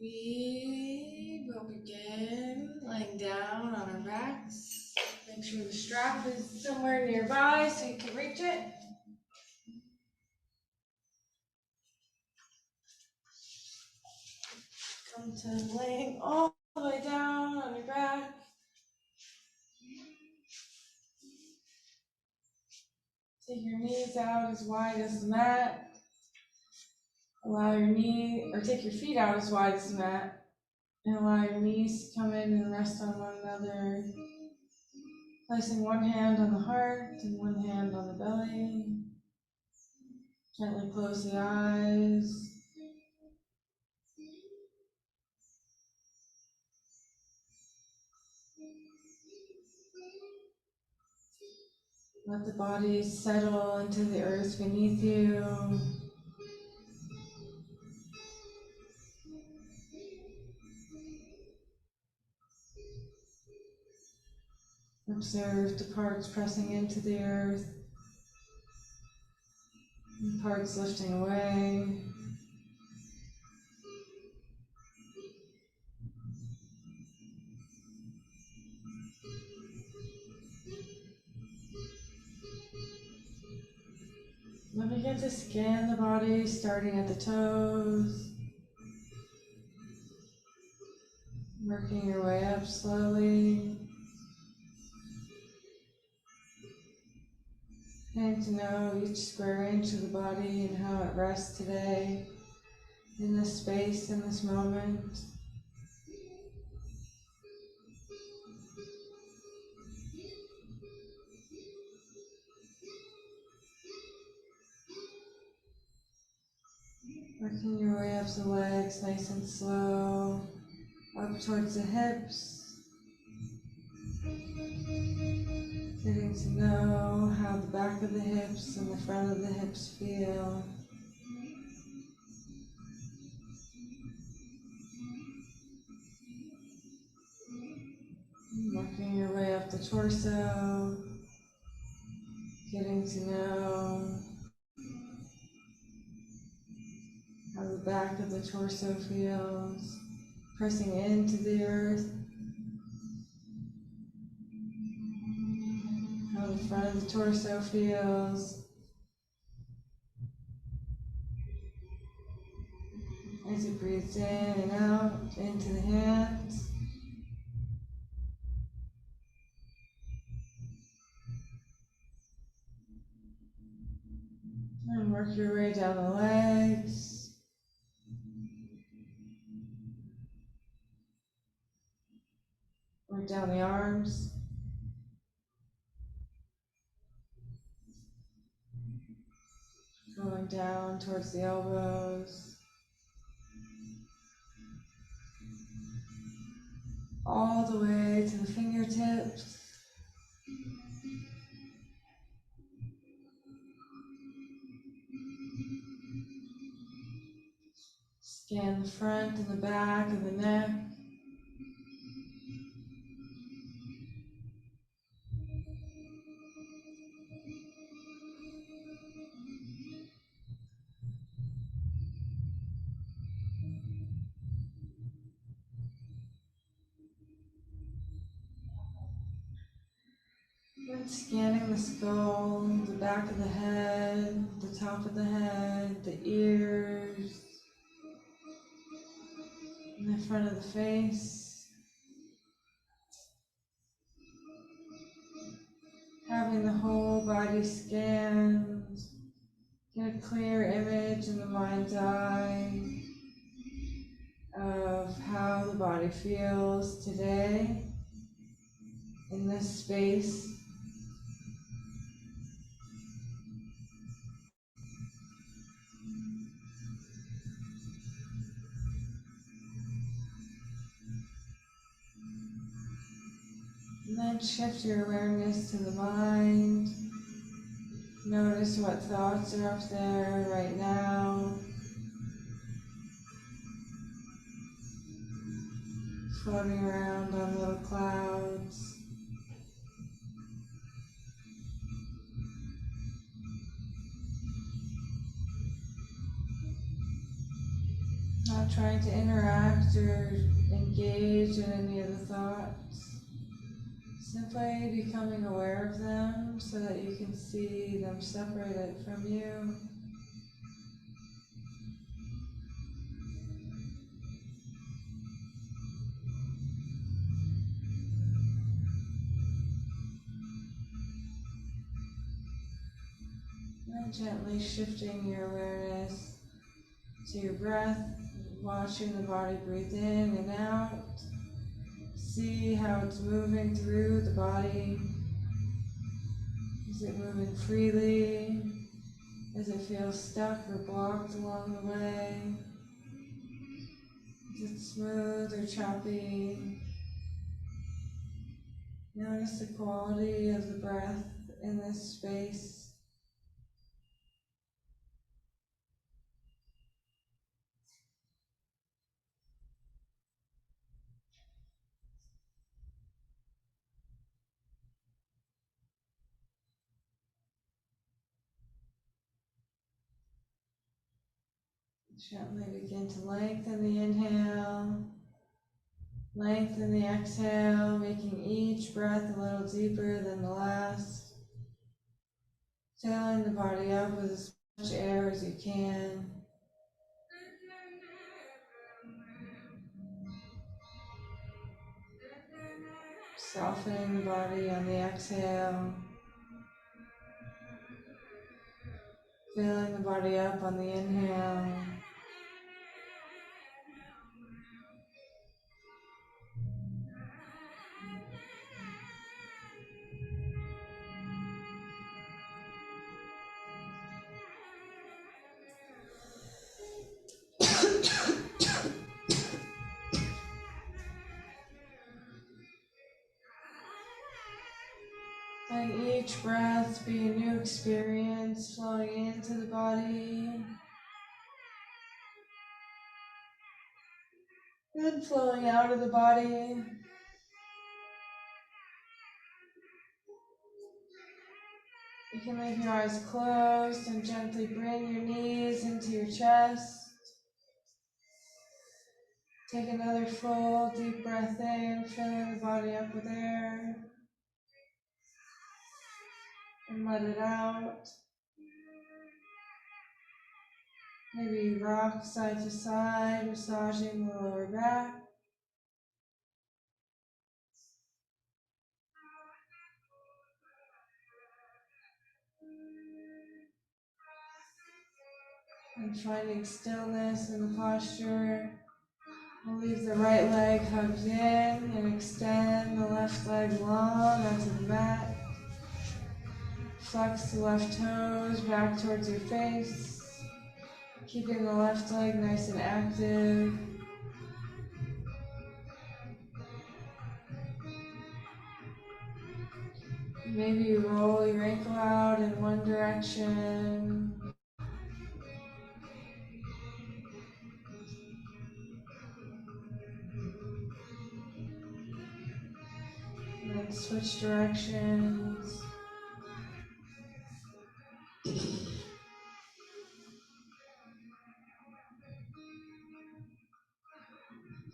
We will begin laying down on our backs. Make sure the strap is somewhere nearby so you can reach it. Come to laying all the way down on your back. Take your knees out as wide as the mat. Allow your take your feet out as wide as the mat. And allow your knees to come in and rest on one another. Placing one hand on the heart and one hand on the belly. Gently close the eyes. Let the body settle into the earth beneath you. Observe the parts pressing into the earth, and parts lifting away. Now begin to scan the body, starting at the toes, working your way up slowly. Getting to know each square inch of the body and how it rests today, in this space, in this moment. Working your way up the legs, nice and slow, up towards the hips. Getting to know how the back of the hips and the front of the hips feel. Working your way up the torso. Getting to know how the back of the torso feels. Pressing into the earth. How the front of the torso feels. As it breathes in and out into the hands. And work your way down the legs. Work down the arms. Going down towards the elbows. All the way to the fingertips. Scan the front and the back of the neck. And scanning the skull, the back of the head, the top of the head, the ears, and the front of the face. Having the whole body scanned, get a clear image in the mind's eye of how the body feels today in this space. And then shift your awareness to the mind. Notice what thoughts are up there right now. Floating around on little clouds. Not trying to interact or engage in any of the thoughts. Simply becoming aware of them so that you can see them separated from you. And gently shifting your awareness to your breath, watching the body breathe in and out. See how it's moving through the body. Is it moving freely? Does it feel stuck or blocked along the way? Is it smooth or choppy? Notice the quality of the breath in this space. Gently begin to lengthen the inhale, lengthen the exhale, making each breath a little deeper than the last. Filling the body up with as much air as you can. Softening the body on the exhale. Filling the body up on the inhale. Letting each breath be a new experience flowing into the body and flowing out of the body. You can leave your eyes closed and gently bring your knees into your chest. Take another full deep breath in, filling the body up with air. And let it out. Maybe rock side to side, massaging the lower back. And finding stillness in the posture. We'll leave the right leg hugged in and extend the left leg long onto the mat. Flex the left toes back towards your face. Keeping the left leg nice and active. Maybe you roll your ankle out in one direction. And then switch directions.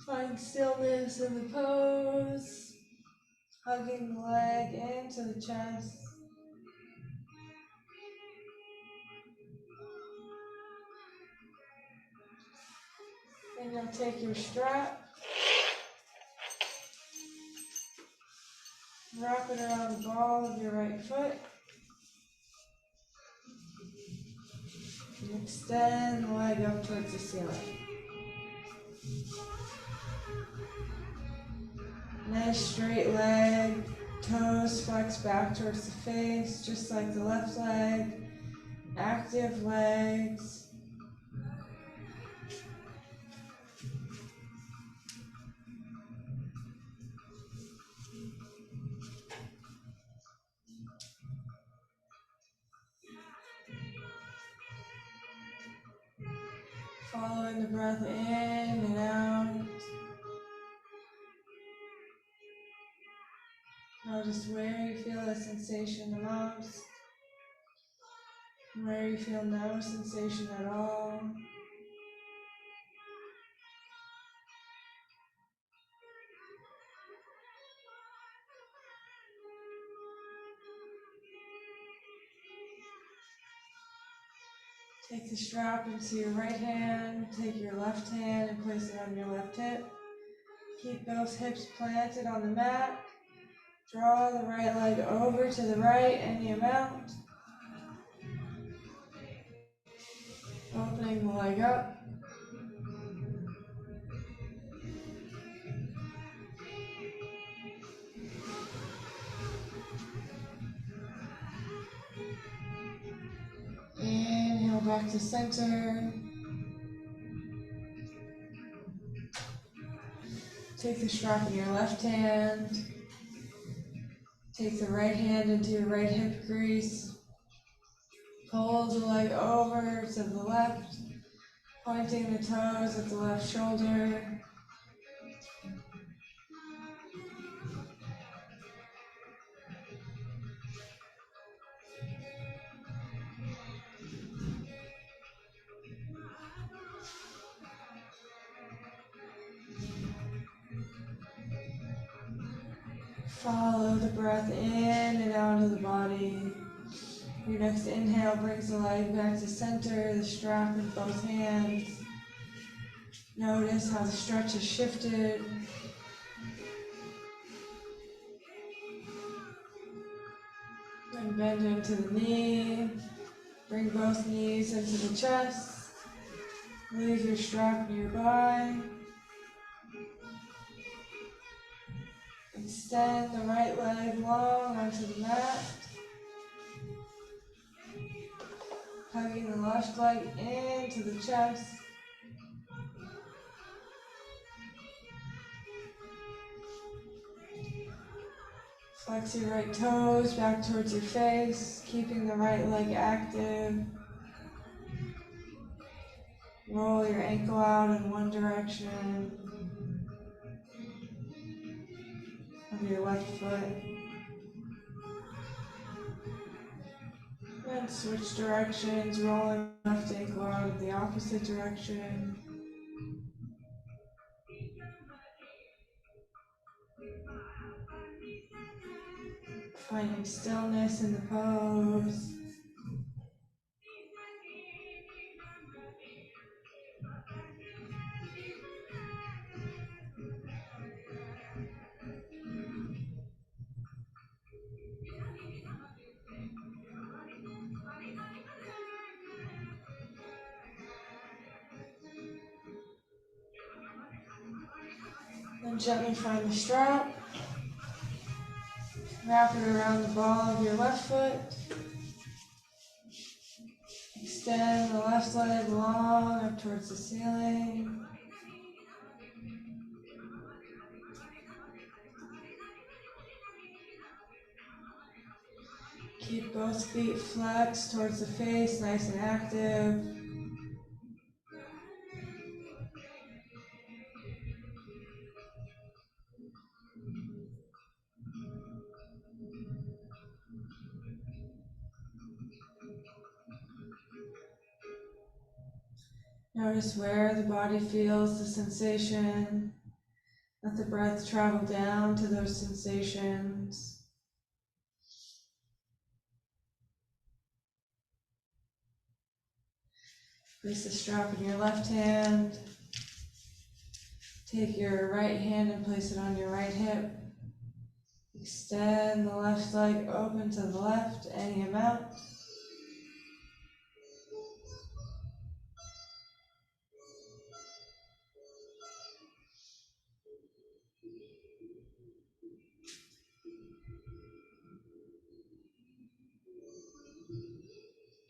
Find stillness in the pose. Hugging the leg into the chest. And you'll take your strap. Wrap it around the ball of your right foot. And extend the leg up towards the ceiling. Nice straight leg. Toes flex back towards the face, just like the left leg. Active legs. Following the breath in and out. Notice where you feel a sensation the most, where you feel no sensation at all. Take the strap into your right hand, take your left hand and place it on your left hip. Keep those hips planted on the mat. Draw the right leg over to the right any amount. Opening the leg up. Inhale back to center. Take the strap in your left hand. Take the right hand into your right hip crease. Pull the leg over to the left, pointing the toes at the left shoulder. Follow the breath in and out of the body. Your next inhale brings the leg back to center, the strap in both hands. Notice how the stretch has shifted. Then bend into the knee. Bring both knees into the chest. Leave your strap nearby. Extend the right leg long onto the mat. Hugging the left leg into the chest. Flex your right toes back towards your face, keeping the right leg active. Roll your ankle out in one direction of your left foot. Then switch directions, rolling left ankle out in the opposite direction. Finding stillness in the pose. Then gently find the strap. Wrap it around the ball of your left foot. Extend the left leg long up towards the ceiling. Keep both feet flexed towards the face, nice and active. Notice where the body feels the sensation. Let the breath travel down to those sensations. Place the strap in your left hand. Take your right hand and place it on your right hip. Extend the left leg open to the left, any amount.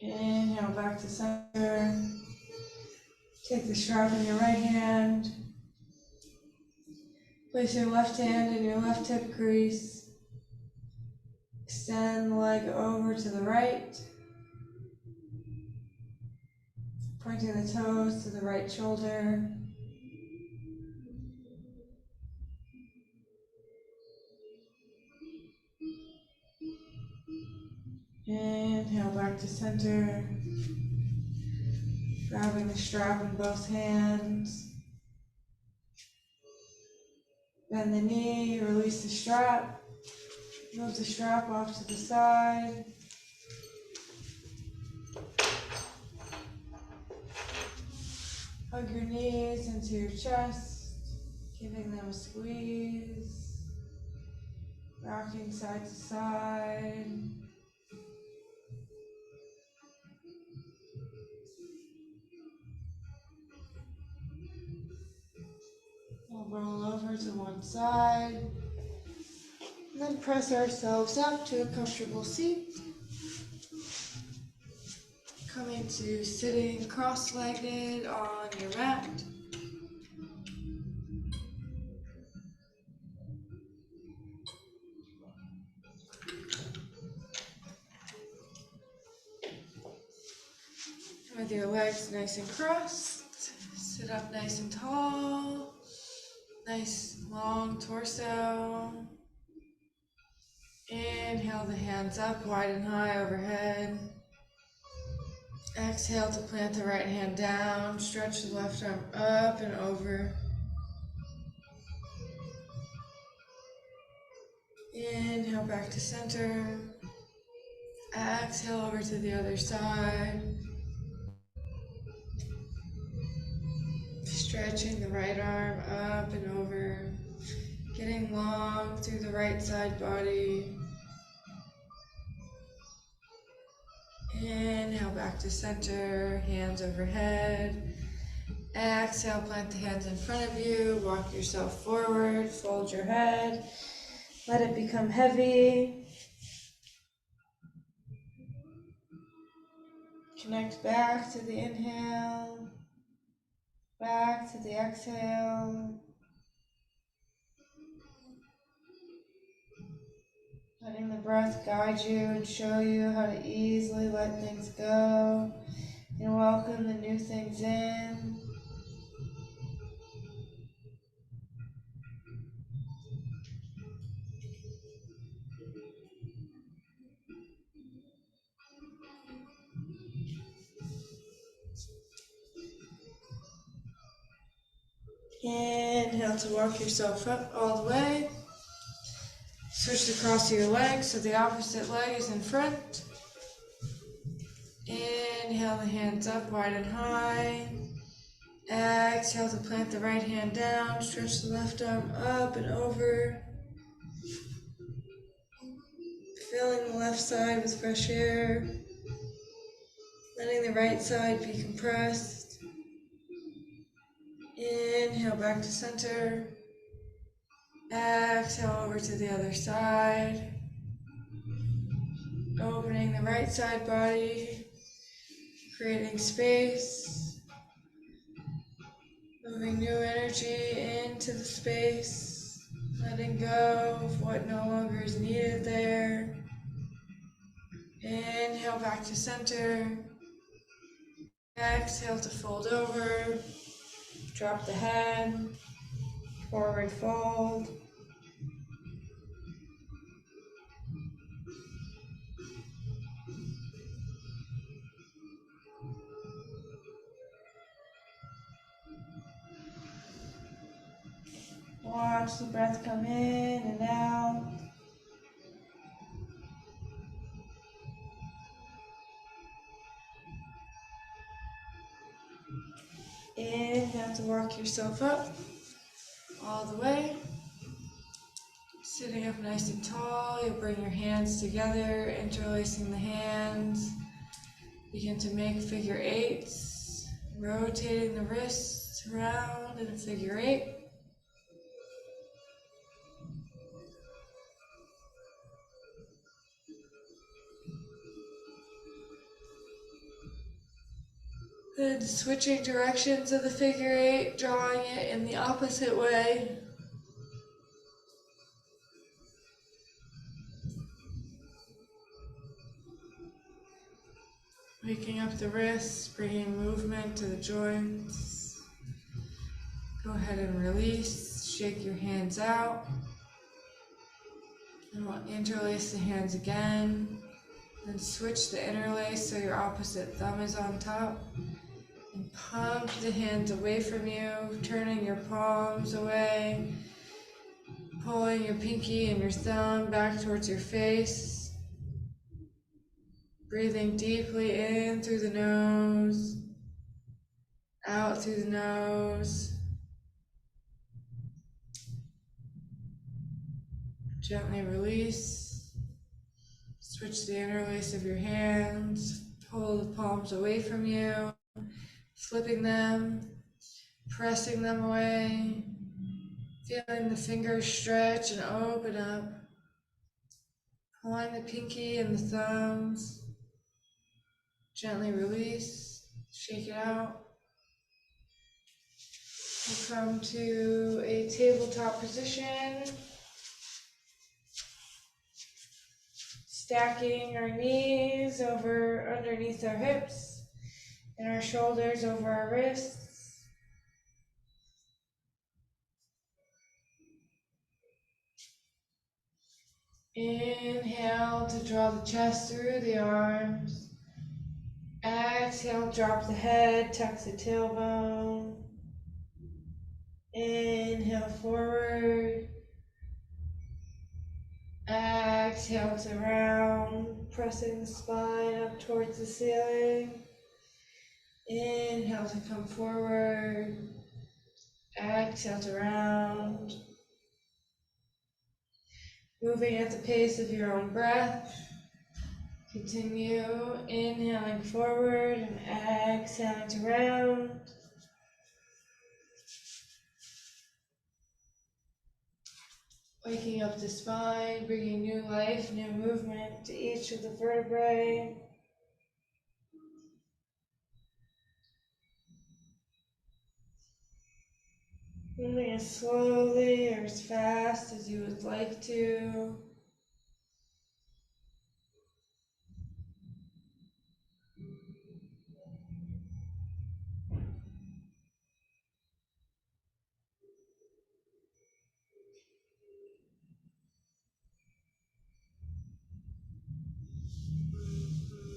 Inhale back to center. Take the strap in your right hand. Place your left hand in your left hip crease. Extend the leg over to the right. Pointing the toes to the right shoulder. Inhale back to center. Grabbing the strap in both hands. Bend the knee, release the strap. Move the strap off to the side. Hug your knees into your chest, giving them a squeeze, rocking side to side. We'll roll over to one side, and then press ourselves up to a comfortable seat. Coming to sitting cross-legged on your mat. With your legs nice and crossed, sit up nice and tall, nice long torso. Inhale the hands up wide and high overhead. Exhale to plant the right hand down, stretch the left arm up and over. Inhale back to center. Exhale over to the other side. Stretching the right arm up and over, getting long through the right side body. Inhale back to center, hands overhead. Exhale, plant the hands in front of you, walk yourself forward, fold your head, let it become heavy. Connect back to the inhale, back to the exhale. Letting the breath guide you and show you how to easily let things go and welcome the new things in. Inhale to walk yourself up all the way. Switch the cross of your legs so the opposite leg is in front. Inhale the hands up wide and high. Exhale to plant the right hand down, stretch the left arm up and over. Filling the left side with fresh air. Letting the right side be compressed. Inhale back to center. Exhale over to the other side. Opening the right side body. Creating space. Moving new energy into the space. Letting go of what no longer is needed there. Inhale back to center. Exhale to fold over. Drop the head. Forward fold. Watch the breath come in and out. Inhale to walk yourself up all the way. Sitting up nice and tall, you'll bring your hands together, interlacing the hands. Begin to make figure eights, rotating the wrists around in a figure eight. Then switching directions of the figure eight, drawing it in the opposite way. Waking up the wrists, bringing movement to the joints. Go ahead and release, shake your hands out. And we'll interlace the hands again. Then switch the interlace so your opposite thumb is on top. And pump the hands away from you, turning your palms away. Pulling your pinky and your thumb back towards your face. Breathing deeply in through the nose. out through the nose. Gently release. Switch the interlace of your hands. Pull the palms away from you. Flipping them. Pressing them away. Feeling the fingers stretch and open up. Pulling the pinky and the thumbs. Gently release. Shake it out. We'll come to a tabletop position. Stacking our knees over underneath our hips and our shoulders over our wrists. Inhale to draw the chest through the arms. Exhale, drop the head, tuck the tailbone. Inhale forward. Exhale to round, pressing the spine up towards the ceiling. Inhale to come forward. Exhale to round. Moving at the pace of your own breath. Continue inhaling forward and exhaling to round. Waking up the spine, bringing new life, new movement to each of the vertebrae. Moving as slowly or as fast as you would like to.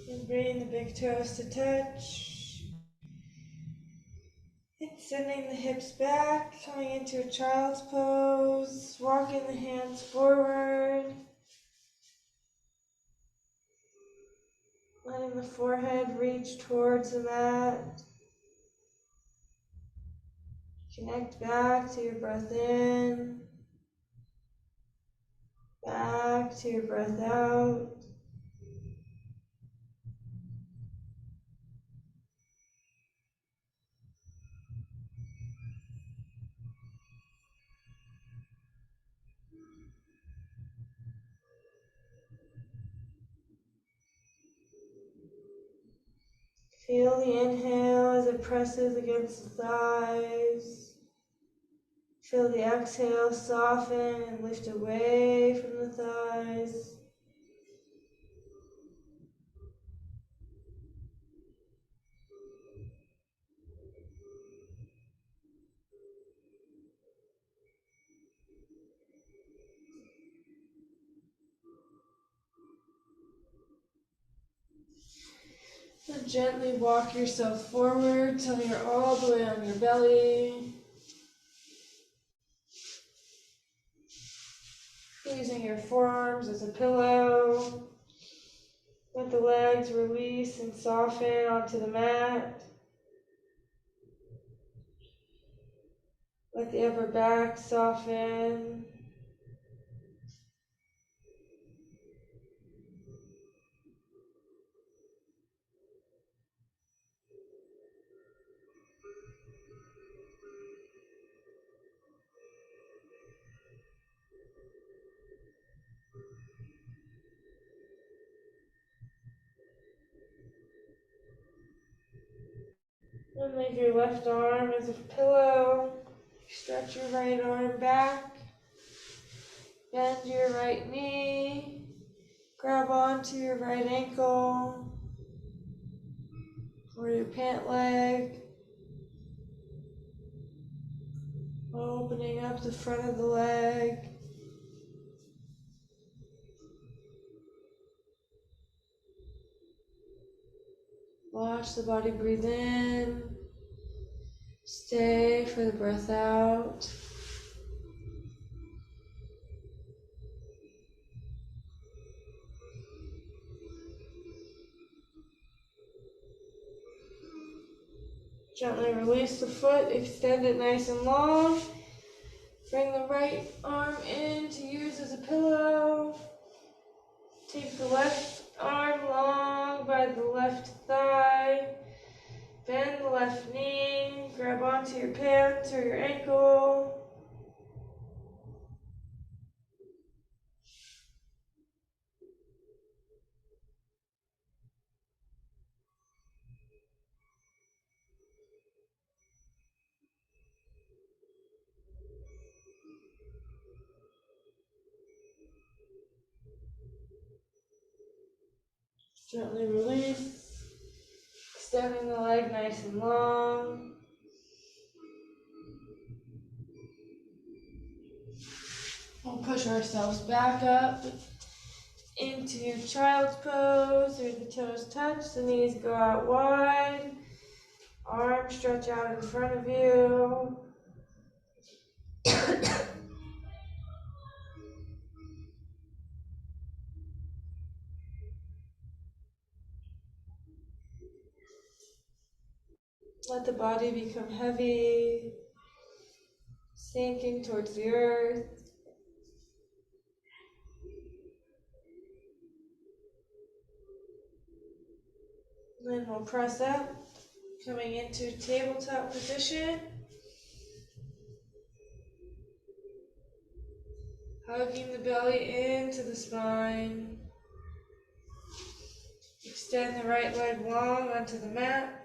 And bring the big toes to touch. And sending the hips back, coming into a child's pose, walking the hands forward. Letting the forehead reach towards the mat. Connect back to your breath in. Back to your breath out. Feel the inhale as it presses against the thighs. Feel the exhale soften and lift away from the thighs. And gently walk yourself forward till you're all the way on your belly. Using your forearms as a pillow. Let the legs release and soften onto the mat. Let the upper back soften. And make your left arm as a pillow. Stretch your right arm back. Bend your right knee. Grab onto your right ankle or your pant leg. Opening up the front of the leg. Watch the body breathe in. Stay for the breath out. Gently release the foot, extend it nice and long. Bring the right arm in to use as a pillow. Take the left arm long by the left thigh. Bend the left knee, grab onto your pants or your ankle. Gently release, extending the leg nice and long. We'll push ourselves back up into child's pose, where the toes touch, the knees go out wide, arms stretch out in front of you. Let the body become heavy, sinking towards the earth. Then we'll press up, coming into tabletop position. Hugging the belly into the spine. Extend the right leg long onto the mat.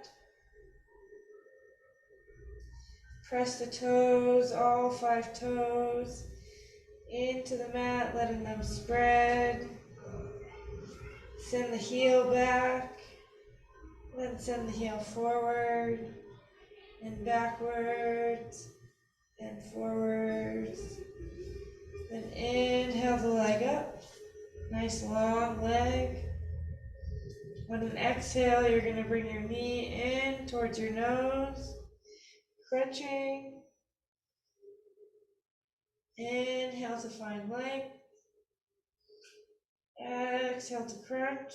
Press the toes, all 5 toes, into the mat, letting them spread. Send the heel back, then send the heel forward, and backwards, and forwards. Then inhale the leg up, nice long leg. On an exhale, you're going to bring your knee in towards your nose, crunching. Inhale to find length. Exhale to crunch.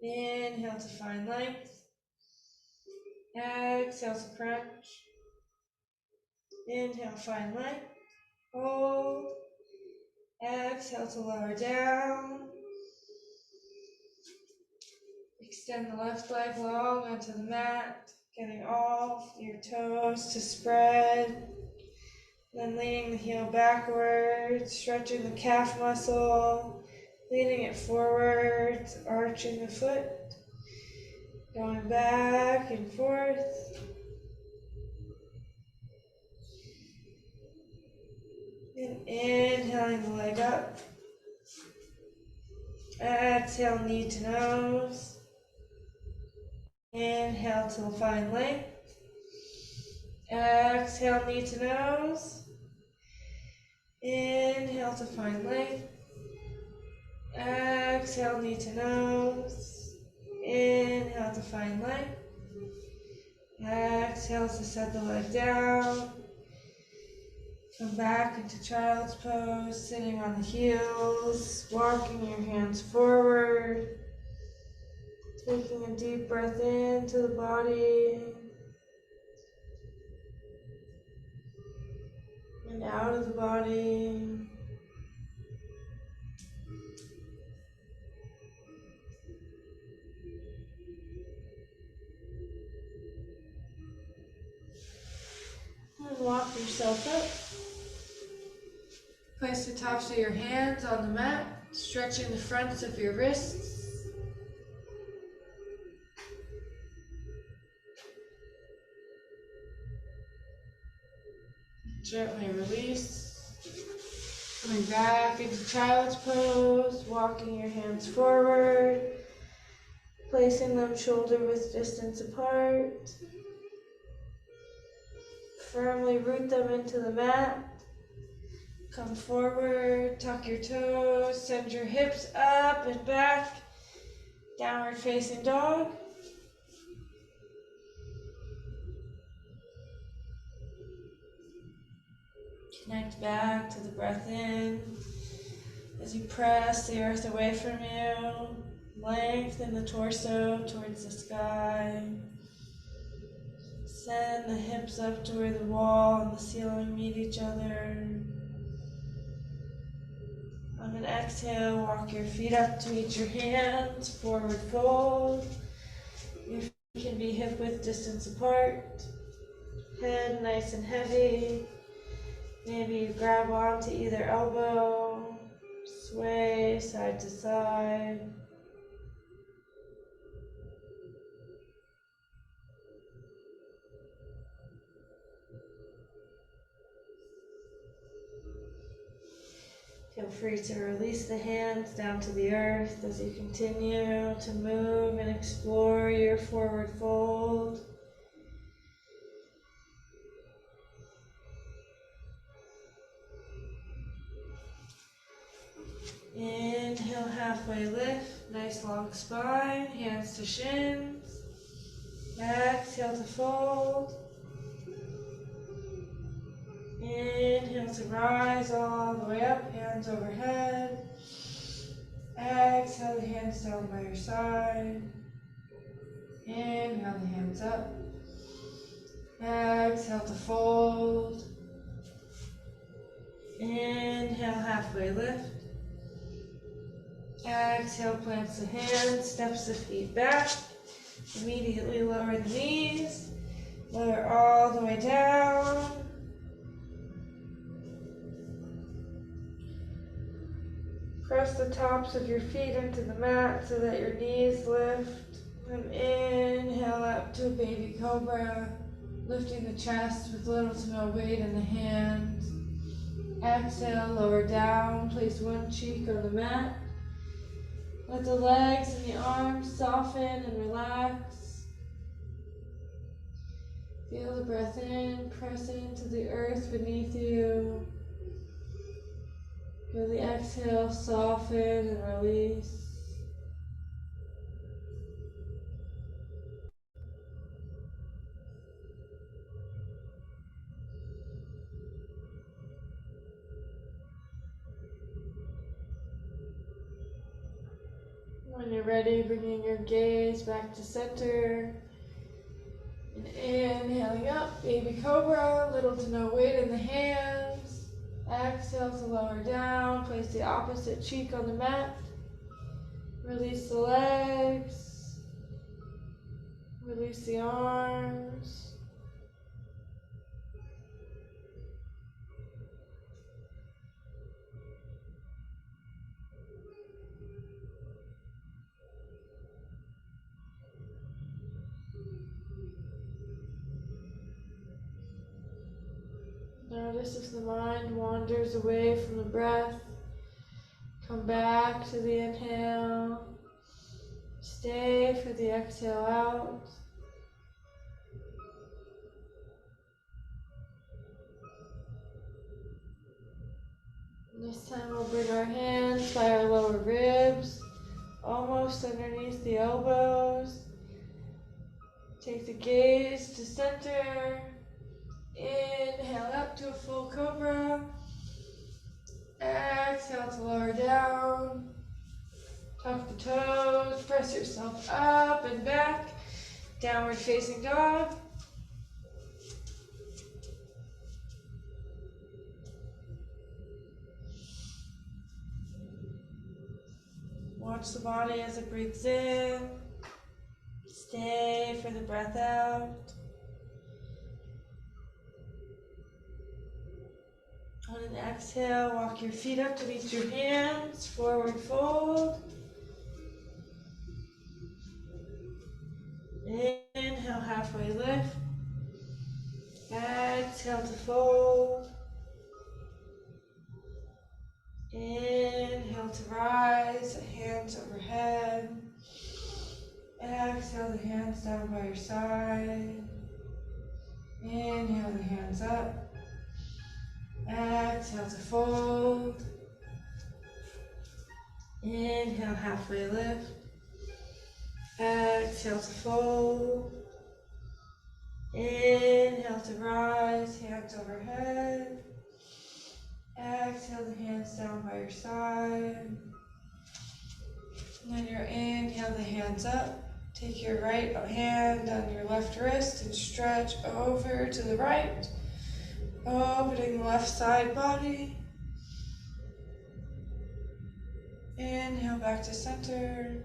Inhale to find length. Exhale to crunch. Inhale, find length. Hold. Exhale to lower down. Extend the left leg long onto the mat, getting all your toes to spread. Then leaning the heel backwards, stretching the calf muscle, leaning it forwards, arching the foot, going back and forth. And inhaling the leg up. Exhale, knee to nose. Inhale to find length. Exhale, knee to nose. Inhale to find length. Exhale, knee to nose. Inhale to find length. Exhale to set the leg down. Come back into child's pose, sitting on the heels, walking your hands forward. Taking a deep breath into the body. And out of the body. And walk yourself up. Place the tops of your hands on the mat, stretching the fronts of your wrists. Gently release. Coming back into child's pose, walking your hands forward, placing them shoulder width distance apart. Firmly root them into the mat. Come forward, tuck your toes, send your hips up and back. Downward facing dog. Connect back to the breath in. As you press the earth away from you, lengthen the torso towards the sky. Send the hips up to where the wall and the ceiling meet each other. On an exhale, walk your feet up to meet your hands, forward fold. Your feet can be hip width distance apart. Head nice and heavy. Maybe you grab onto either elbow, sway side to side. Feel free to release the hands down to the earth as you continue to move and explore your forward fold. Inhale, halfway lift, nice long spine, hands to shins. Exhale to fold. Inhale to rise all the way up, hands overhead. Exhale the hands down by your side. Inhale the hands up. Exhale to fold. Inhale, halfway lift. Exhale, plants the hands, steps the feet back. Immediately lower the knees. Lower all the way down. Press the tops of your feet into the mat so that your knees lift. And inhale up to a baby cobra, lifting the chest with little to no weight in the hands. Exhale, lower down, place one cheek on the mat. Let the legs and the arms soften and relax. Feel the breath in, press into the earth beneath you. Feel the exhale, soften and release. When you're ready, bringing your gaze back to center. And inhaling up, baby cobra, little to no weight in the hands. Exhale to lower down, place the opposite cheek on the mat. Release the legs. Release the arms. Notice if the mind wanders away from the breath. Come back to the inhale. Stay for the exhale out. And this time we'll bring our hands by our lower ribs, almost underneath the elbows. Take the gaze to center. Inhale up to a full cobra. Exhale to lower down. Tuck the toes, press yourself up and back. Downward facing dog. Watch the body as it breathes in. Stay for the breath out. On an exhale, walk your feet up to meet your hands, forward fold. Inhale, halfway lift. Exhale to fold. Inhale to rise, hands overhead. Exhale the hands down by your side. Inhale the hands up. Exhale to fold. Inhale, halfway lift. Exhale to fold. Inhale to rise, hands overhead. Exhale the hands down by your side. And then your inhale the hands up. Take your right hand on your left wrist and stretch over to the right, opening the left side body. Inhale back to center.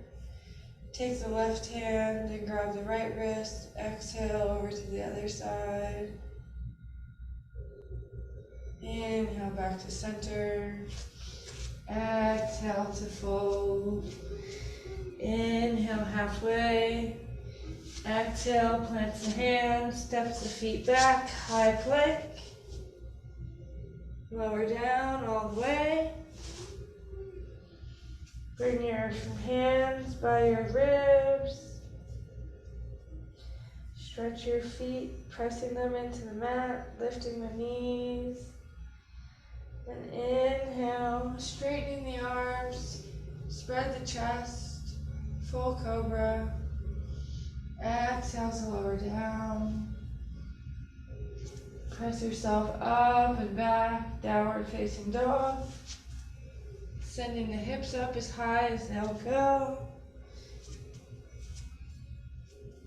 Take the left hand and grab the right wrist. Exhale over to the other side. Inhale back to center. Exhale to fold. Inhale halfway. Exhale, plant the hands, step the feet back, high plank. Lower down all the way. Bring your hands by your ribs. Stretch your feet, pressing them into the mat, lifting the knees. And inhale, straightening the arms, spread the chest, full cobra. Exhale to lower down. Press yourself up and back, downward facing dog. Sending the hips up as high as they'll go.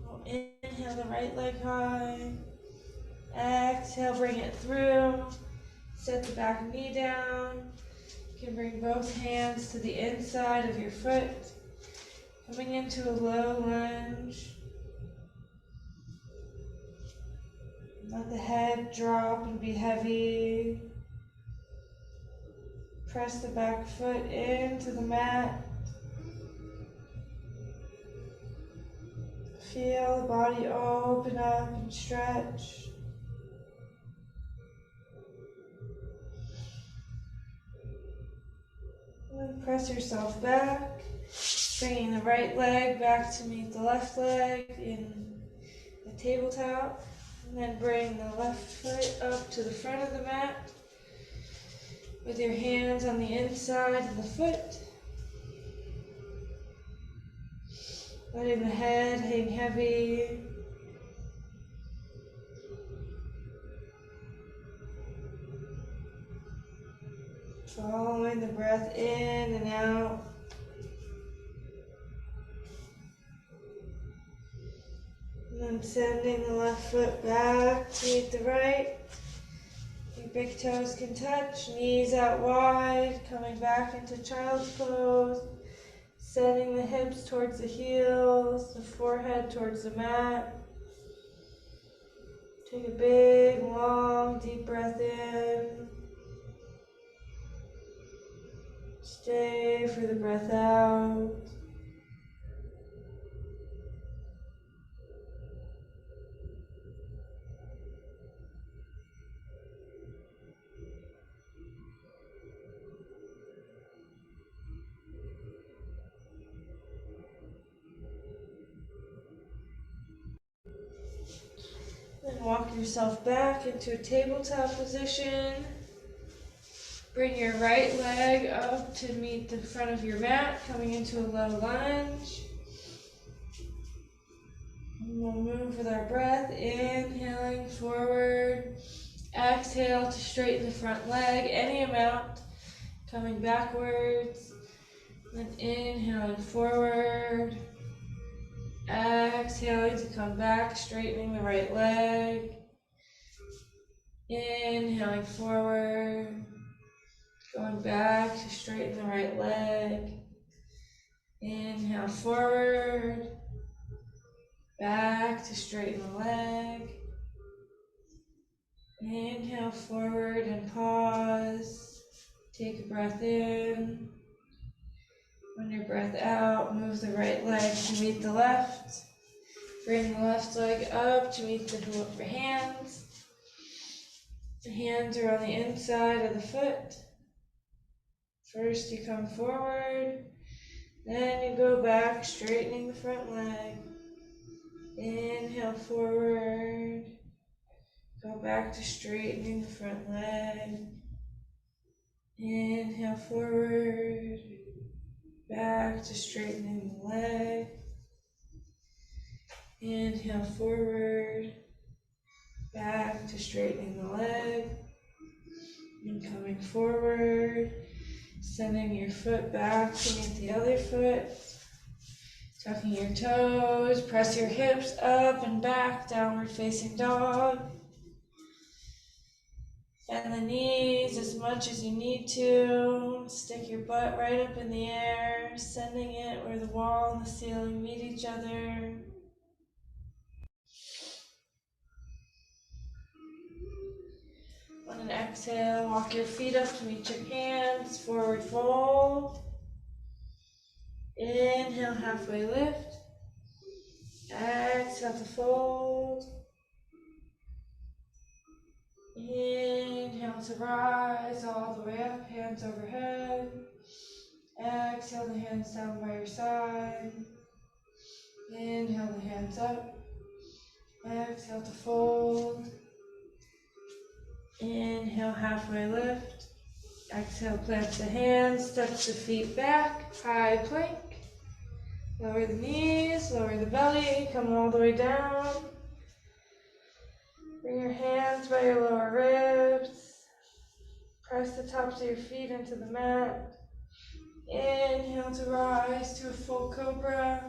We'll inhale the right leg high. Exhale, bring it through. Set the back knee down. You can bring both hands to the inside of your foot. Coming into a low lunge. Let the head drop and be heavy. Press the back foot into the mat. Feel the body open up and stretch. And press yourself back, bringing the right leg back to meet the left leg in the tabletop. And then bring the left foot up to the front of the mat with your hands on the inside of the foot. Letting the head hang heavy. Following the breath in and out. And then sending the left foot back to meet the right. Your big toes can touch, knees out wide, coming back into child's pose. Sending the hips towards the heels, the forehead towards the mat. Take a big, long, deep breath in. Stay for the breath out. Then walk yourself back into a tabletop position. Bring your right leg up to meet the front of your mat, coming into a low lunge. And we'll move with our breath, inhaling forward. Exhale to straighten the front leg, any amount, coming backwards. Then inhaling forward. Exhaling to come back, straightening the right leg. Inhaling forward. Going back to straighten the right leg. Inhale forward. Back to straighten the leg. Inhale forward and pause. Take a breath in. On your breath out, move the right leg to meet the left. Bring the left leg up to meet the hook of your hands. The hands are on the inside of the foot. First you come forward, then you go back, straightening the front leg. Inhale forward. Go back to straightening the front leg. Inhale forward. Back to straightening the leg. Inhale forward. Back to straightening the leg. And coming forward. Sending your foot back to meet the other foot. Tucking your toes, press your hips up and back, downward facing dog. Bend the knees as much as you need to. Stick your butt right up in the air, sending it where the wall and the ceiling meet each other. On an exhale, walk your feet up to meet your hands, forward fold. Inhale, halfway lift. Exhale to fold. Inhale to rise all the way up, hands overhead. Exhale the hands down by your side. Inhale the hands up. Exhale to fold. Inhale, halfway lift. Exhale, plant the hands, touch the feet back, high plank. Lower the knees, lower the belly, come all the way down. Bring your hands by your lower ribs. Press the tops of your feet into the mat. Inhale to rise to a full cobra.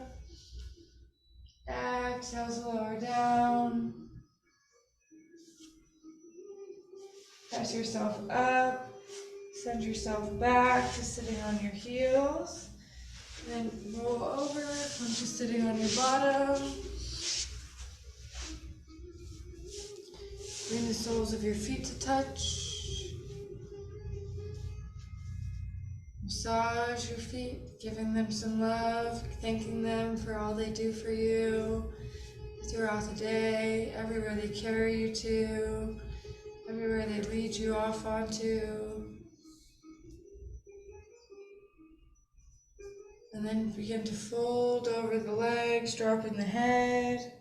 Exhale to lower down. Press yourself up. Send yourself back to sitting on your heels. Then roll over, come to sitting on your bottom. Bring the soles of your feet to touch. Massage your feet, giving them some love, thanking them for all they do for you throughout the day, everywhere they carry you to, everywhere they lead you off onto. And then begin to fold over the legs, dropping the head,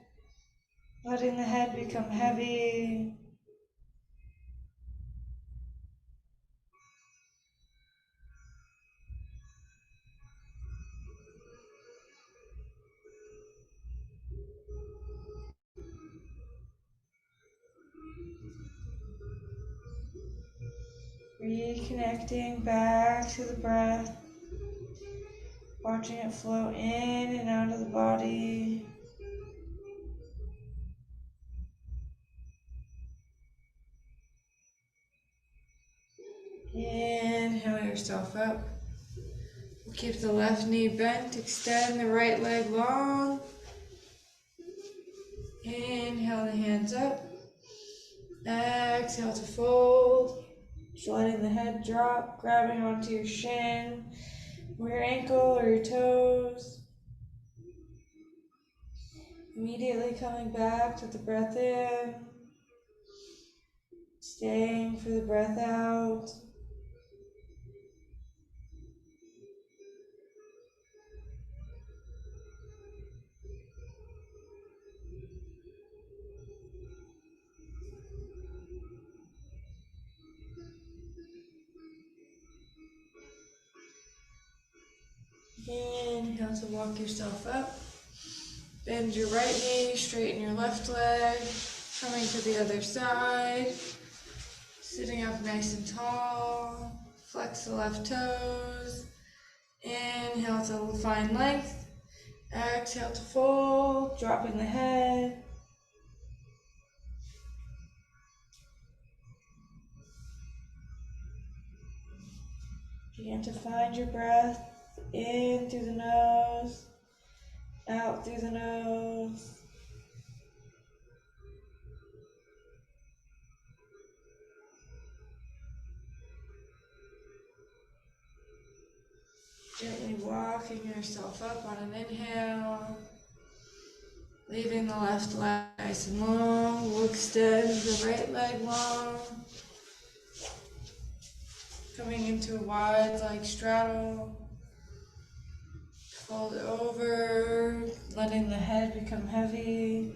letting the head become heavy. Reconnecting back to the breath, watching it flow in and out of the body. Inhale yourself up. Keep the left knee bent, extend the right leg long. Inhale the hands up. Exhale to fold. Just letting the head drop, grabbing onto your shin, or your ankle, or your toes. Immediately coming back to the breath in. Staying for the breath out. Inhale to walk yourself up. Bend your right knee, straighten your left leg. Coming to the other side. Sitting up nice and tall. Flex the left toes. Inhale to find length. Exhale to fold, dropping the head. Begin to find your breath in through the nose, out through the nose. Gently walking yourself up on an inhale. Leaving the left leg nice and long. We'll extend the right leg long. Coming into a wide leg straddle. Fold over, letting the head become heavy.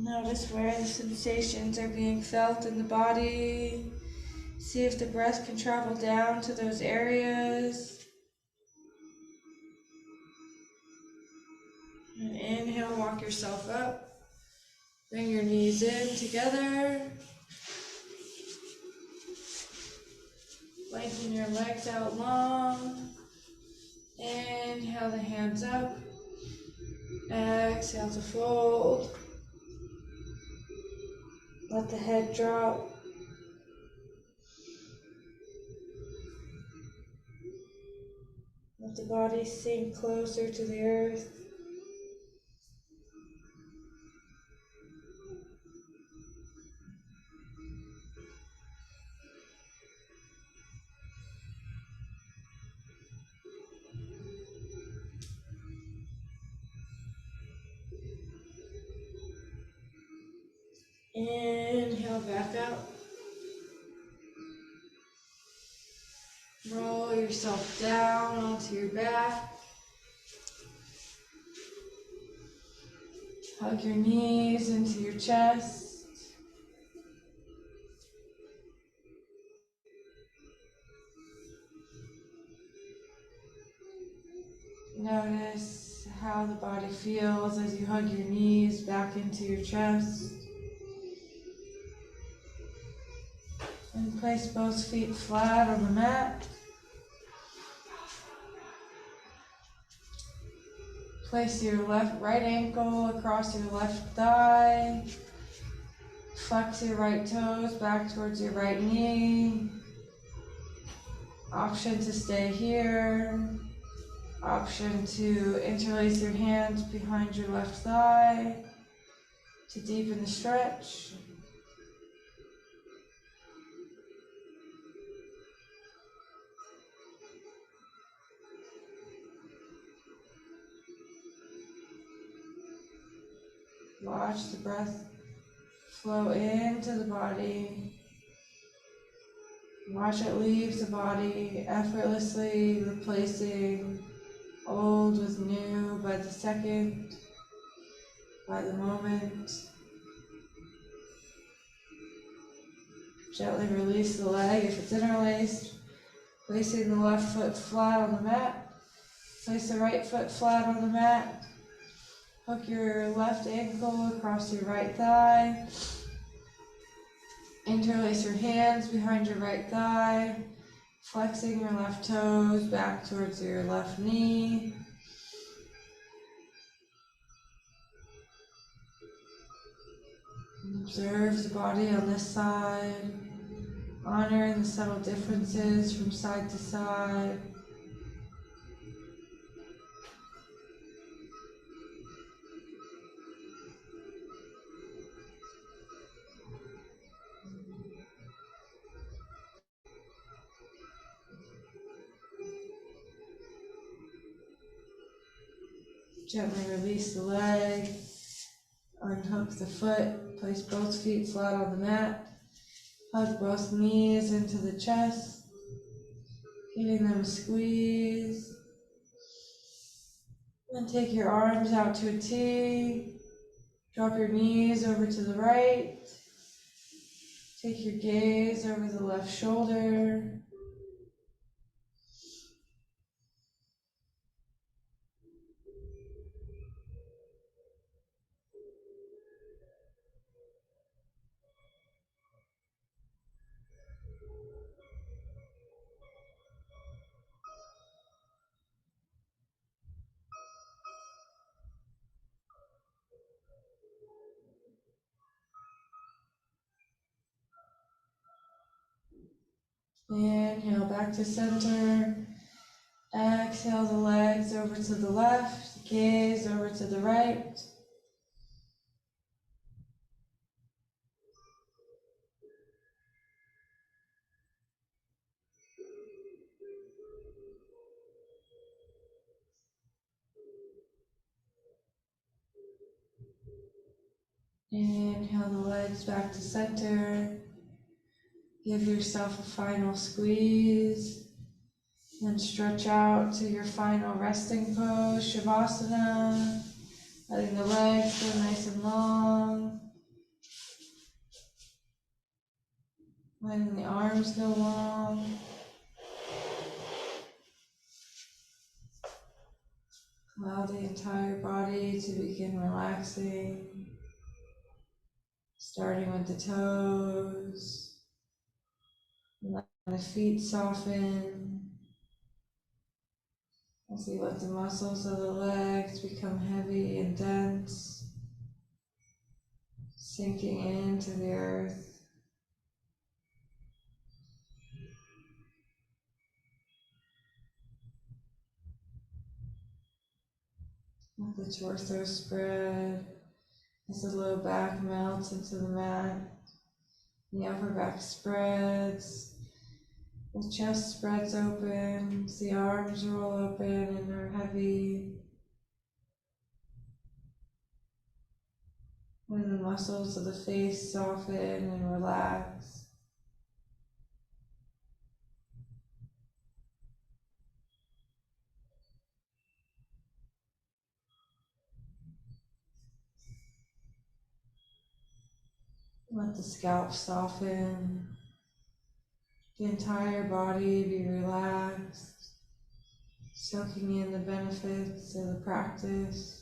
Notice where the sensations are being felt in the body. See if the breath can travel down to those areas. And inhale, walk yourself up. Bring your knees in together. Lengthen your legs out long. Inhale the hands up. Exhale to fold. Let the head drop. Let the body sink closer to the earth. Inhale back up. Roll yourself down onto your back. Hug your knees into your chest. Notice how the body feels as you hug your knees back into your chest. And place both feet flat on the mat. Place your right ankle across your left thigh. Flex your right toes back towards your right knee. Option to stay here. Option to interlace your hands behind your left thigh to deepen the stretch. Watch the breath flow into the body. Watch it leave the body, effortlessly replacing old with new by the second, by the moment. Gently release the leg if it's interlaced, placing the left foot flat on the mat. Place the right foot flat on the mat. Hook your left ankle across your right thigh. Interlace your hands behind your right thigh, flexing your left toes back towards your left knee. Observe the body on this side, honoring the subtle differences from side to side. Gently release the leg, unhook the foot, place both feet flat on the mat, hug both knees into the chest, giving them a squeeze. Then take your arms out to a T, drop your knees over to the right, take your gaze over the left shoulder. Inhale back to center. Exhale the legs over to the left, gaze over to the right. Inhale the legs back to center. Give yourself a final squeeze. Then stretch out to your final resting pose, Shavasana. Letting the legs go nice and long. Letting the arms go long. Allow the entire body to begin relaxing, starting with the toes. Let the feet soften as we let the muscles of the legs become heavy and dense, sinking into the earth. Let the torso spread as the low back melts into the mat. The upper back spreads, the chest spreads open, the arms roll open and are heavy. When the muscles of the face soften and relax. Let the scalp soften, the entire body be relaxed, soaking in the benefits of the practice.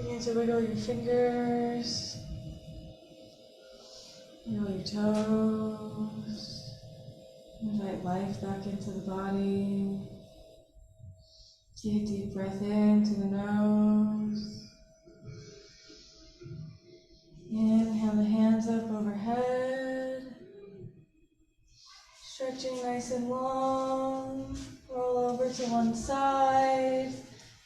Begin to wiggle your fingers, wiggle your toes. Invite life back into the body. Take a deep breath in through the nose. Inhale the hands up overhead. Stretching nice and long. Roll over to one side.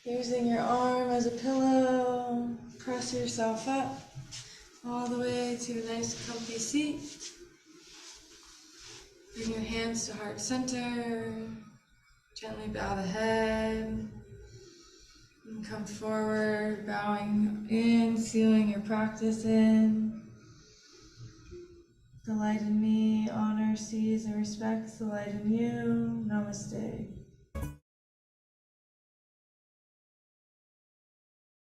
Using your arm as a pillow. Press yourself up all the way to a nice comfy seat. Bring your hands to heart center. Gently bow the head. And come forward, bowing in, sealing your practice in. The light in me honors, sees, and respects the light in you. Namaste.